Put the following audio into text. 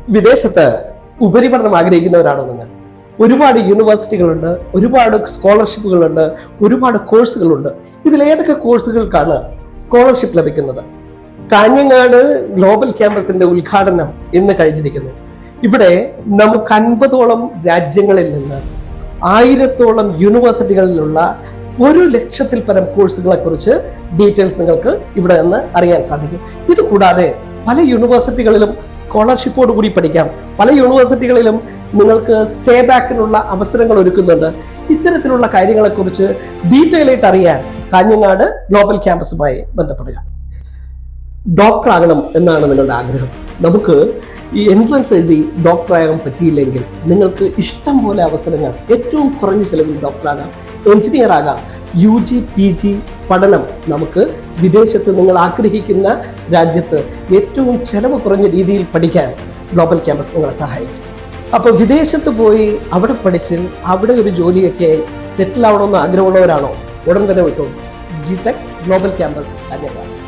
വിദേശത്ത് ഉപരിപഠനം ആഗ്രഹിക്കുന്നവരാണോ നിങ്ങൾ? ഒരുപാട് യൂണിവേഴ്സിറ്റികളുണ്ട്, ഒരുപാട് സ്കോളർഷിപ്പുകളുണ്ട്, ഒരുപാട് കോഴ്സുകളുണ്ട്. ഇതിലേതൊക്കെ കോഴ്സുകൾക്കാണ് സ്കോളർഷിപ്പ് ലഭിക്കുന്നത്? കാഞ്ഞങ്ങാട് ഗ്ലോബൽ ക്യാമ്പസിന്റെ ഉദ്ഘാടനം ഇന്ന് കഴിഞ്ഞിരിക്കുന്നു. ഇവിടെ നമുക്ക് 50ഓളം രാജ്യങ്ങളിൽ നിന്ന് 1000ഓളം യൂണിവേഴ്സിറ്റികളിലുള്ള 1,00,000-ൽ പരം കോഴ്സുകളെ കുറിച്ച് ഡീറ്റെയിൽസ് നിങ്ങൾക്ക് ഇവിടെ നിന്ന് അറിയാൻ സാധിക്കും. ഇത് കൂടാതെ പല യൂണിവേഴ്സിറ്റികളിലും സ്കോളർഷിപ്പോട് കൂടി പഠിക്കാം. പല യൂണിവേഴ്സിറ്റികളിലും നിങ്ങൾക്ക് സ്റ്റേ ബാക്കിനുള്ള അവസരങ്ങൾ ഒരുക്കുന്നുണ്ട്. ഇത്തരത്തിലുള്ള കാര്യങ്ങളെക്കുറിച്ച് ഡീറ്റെയിൽ ആയിട്ട് അറിയാൻ കാഞ്ഞങ്ങാട് ഗ്ലോബൽ ക്യാമ്പസുമായി ബന്ധപ്പെടുക. ഡോക്ടർ ആകണം എന്നാണ് നിങ്ങളുടെ ആഗ്രഹം. നമുക്ക് ഈ എൻട്രൻസ് എഴുതി ഡോക്ടറാകാൻ പറ്റിയില്ലെങ്കിൽ നിങ്ങൾക്ക് ഇഷ്ടം പോലെ അവസരങ്ങൾ, ഏറ്റവും കുറഞ്ഞ ചെലവിൽ ഡോക്ടറാകാം, എഞ്ചിനീയർ ആകാം. UG PG പഠനം നമുക്ക് വിദേശത്ത് നിങ്ങൾ ആഗ്രഹിക്കുന്ന രാജ്യത്ത് ഏറ്റവും ചെലവ് കുറഞ്ഞ രീതിയിൽ പഠിക്കാൻ ഗ്ലോബൽ ക്യാമ്പസ് നിങ്ങളെ സഹായിക്കും. അപ്പോൾ വിദേശത്ത് പോയി അവിടെ പഠിച്ച് അവിടെ ഒരു ജോലിയൊക്കെ സെറ്റിൽ ആവണമെന്ന് ആഗ്രഹമുള്ളവരാണോ? ഉടൻ തന്നെ വിട്ടു GTech ഗ്ലോബൽ ക്യാമ്പസ് കാഞ്ഞങ്ങാട്.